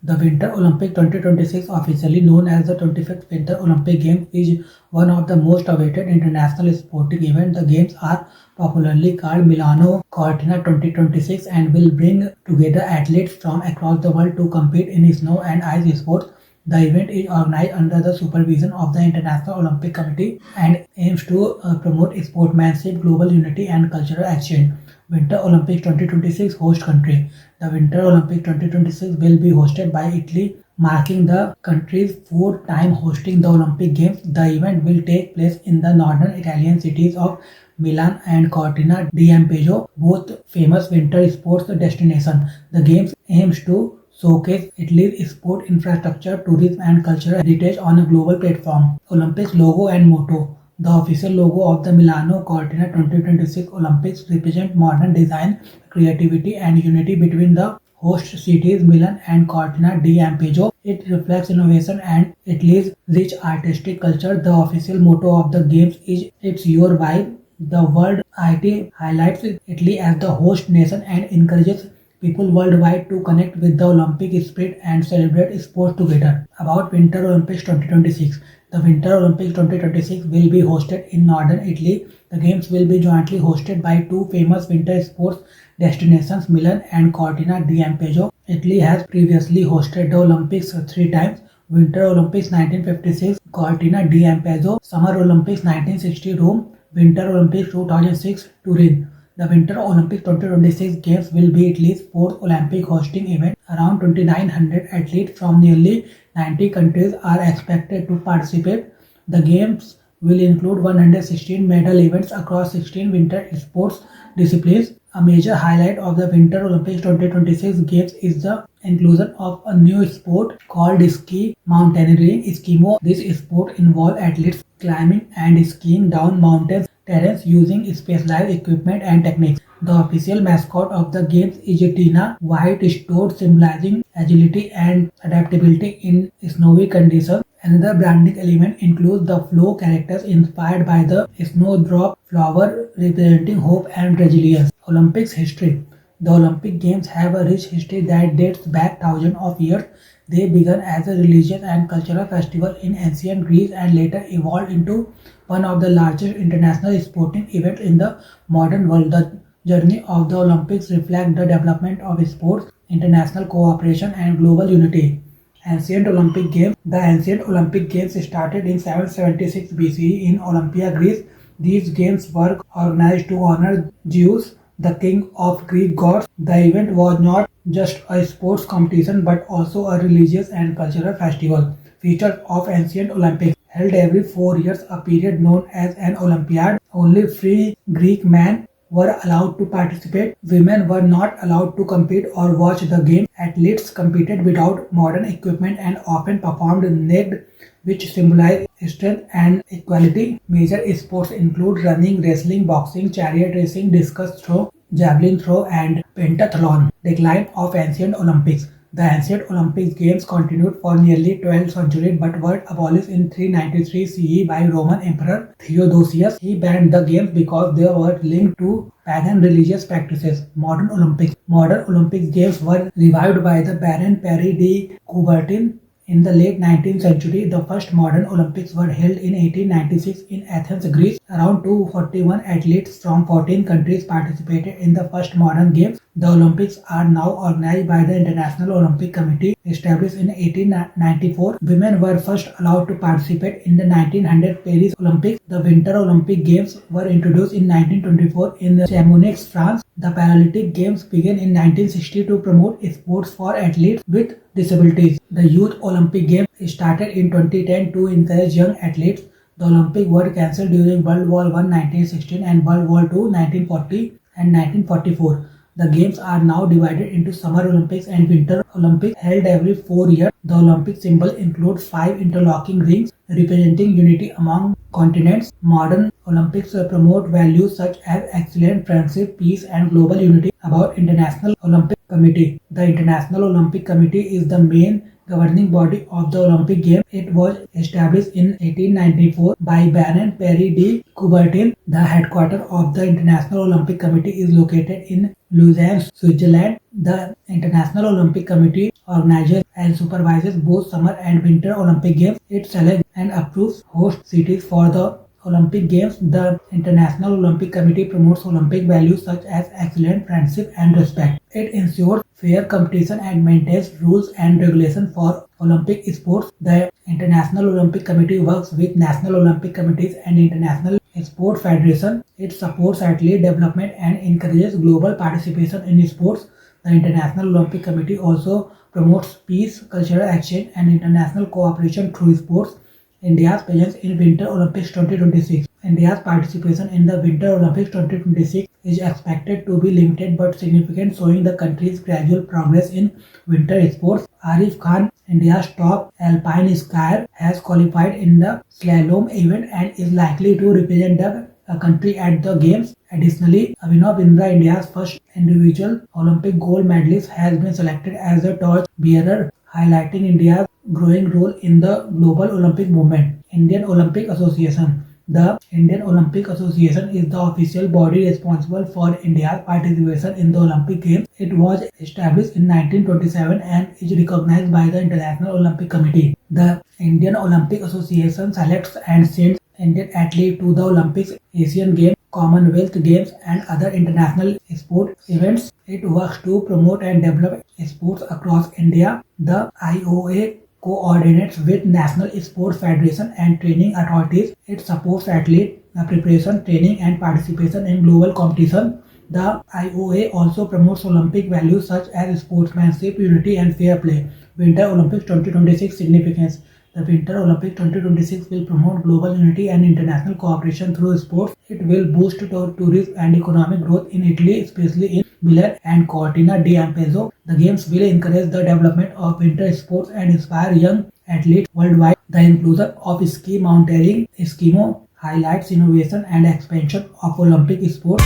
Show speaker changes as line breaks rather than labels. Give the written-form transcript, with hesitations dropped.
The Winter Olympic 2026, officially known as the 25th Winter Olympic Games, is one of the most awaited international sporting events. The Games are popularly called Milano Cortina 2026 and will bring together athletes from across the world to compete in snow and ice sports. The event is organized under the supervision of the International Olympic Committee and aims to promote sportsmanship, global unity, and cultural exchange. Winter Olympics 2026 host country. The Winter Olympics 2026 will be hosted by Italy, marking the country's fourth time hosting the Olympic Games. The event will take place in the northern Italian cities of Milan and Cortina d'Ampezzo, both famous winter sports destinations. The Games aims to showcase Italy's sport infrastructure, tourism, and cultural heritage on a global platform. Olympics logo and motto. The official logo of the Milano Cortina 2026 Olympics represents modern design, creativity, and unity between the host cities Milan and Cortina d'Ampezzo. It reflects innovation and Italy's rich artistic culture. The official motto of the Games is "It's Your Vibe." The World IT highlights Italy as the host nation and encourages people worldwide to connect with the Olympic spirit and celebrate sports together. About Winter Olympics 2026. The Winter Olympics 2026 will be hosted in northern Italy. The Games will be jointly hosted by two famous winter sports destinations, Milan and Cortina d'Ampezzo. Italy has previously hosted the Olympics three times. Winter Olympics 1956, Cortina d'Ampezzo, Summer Olympics 1960, Rome, Winter Olympics 2006, Turin. The Winter Olympics 2026 Games will be Italy's fourth Olympic hosting event. Around 2,900 athletes from nearly 90 countries are expected to participate. The Games will include 116 medal events across 16 winter sports disciplines. A major highlight of the Winter Olympics 2026 Games is the inclusion of a new sport called ski mountaineering. Eskimo. This sport involves athletes climbing and skiing down mountains terrains using specialized equipment and techniques. The official mascot of the Games is a Tina, white stoat symbolizing agility and adaptability in snowy conditions. Another branding element includes the flow characters inspired by the snowdrop flower representing hope and resilience. Olympics history. The Olympic Games have a rich history that dates back thousands of years. They began as a religious and cultural festival in ancient Greece and later evolved into one of the largest international sporting events in the modern world. The journey of the Olympics reflects the development of sports, international cooperation, and global unity. Ancient Olympic Games. The ancient Olympic Games started in 776 BCE in Olympia, Greece. These games were organized to honor Zeus, the king of Greek gods. The event was not just a sports competition but also a religious and cultural festival. Features of ancient Olympics. Held every 4 years, a period known as an Olympiad. Only free Greek men were allowed to participate. Women were not allowed to compete or watch the game. Athletes competed without modern equipment and often performed naked, which symbolized strength and equality. Major sports include running, wrestling, boxing, chariot racing, discus throw, javelin throw, and pentathlon. Decline of ancient Olympics. The ancient Olympic Games continued for nearly 12th century but were abolished in 393 CE by Roman Emperor Theodosius. He banned the games because they were linked to pagan religious practices. Modern Olympics. Modern Olympic Games were revived by the Baron Pierre de Coubertin in the late 19th century. The first modern Olympics were held in 1896 in Athens, Greece. Around 241 athletes from 14 countries participated in the first modern games. The Olympics are now organized by the International Olympic Committee, established in 1894. Women were first allowed to participate in the 1900 Paris Olympics. The Winter Olympic Games were introduced in 1924 in Chamonix, France. The Paralympic Games began in 1960 to promote sports for athletes with disabilities. The Youth Olympic Games started in 2010 to encourage young athletes. The Olympics were cancelled during World War I 1916 and World War II 1940 and 1944. The games are now divided into Summer Olympics and Winter Olympics held every 4 years. The Olympic symbol includes 5 interlocking rings representing unity among continents. Modern Olympics promote values such as excellence, friendship, peace, and global unity. About International Olympic Committee. The International Olympic Committee is the main governing body of the Olympic Games. It was established in 1894 by Baron Pierre de Coubertin. The headquarters of the International Olympic Committee is located in Lausanne, Switzerland. The International Olympic Committee organizes and supervises both summer and winter Olympic Games. It selects and approves host cities for the Olympic Games. The International Olympic Committee promotes Olympic values such as excellence, friendship, and respect. It ensures fair competition and maintains rules and regulations for Olympic sports. The International Olympic Committee works with national Olympic committees and international sport federation. It supports athlete development and encourages global participation in sports. The International Olympic Committee also promotes peace, cultural exchange, and international cooperation through sports. India's presence in Winter Olympics 2026. India's participation in the Winter Olympics 2026 is expected to be limited but significant, showing the country's gradual progress in winter sports. Arif Khan, India's top alpine skier, has qualified in the slalom event and is likely to represent the country at the Games. Additionally, Abhinav Bindra, India's first individual Olympic gold medalist, has been selected as the torch bearer, highlighting India's growing role in the global Olympic movement. Indian Olympic Association. The Indian Olympic Association is the official body responsible for India's participation in the Olympic Games. It was established in 1927 and is recognized by the International Olympic Committee. The Indian Olympic Association selects and sends Indian athletes to the Olympics, Asian Games, Commonwealth Games, and other international sport events. It works to promote and develop sports across India. The IOA coordinates with national sports federation and training authorities. It supports athlete preparation, training, and participation in global competition. The IOA also promotes Olympic values such as sportsmanship, unity, and fair play. Winter Olympics 2026 significance. The Winter Olympics 2026 will promote global unity and international cooperation through sports. It will boost tourism and economic growth in Italy, especially in Milan and Cortina d'Ampezzo. The Games will encourage the development of winter sports and inspire young athletes worldwide. The inclusion of ski mountaineering, Eskimo, highlights innovation and expansion of Olympic sports.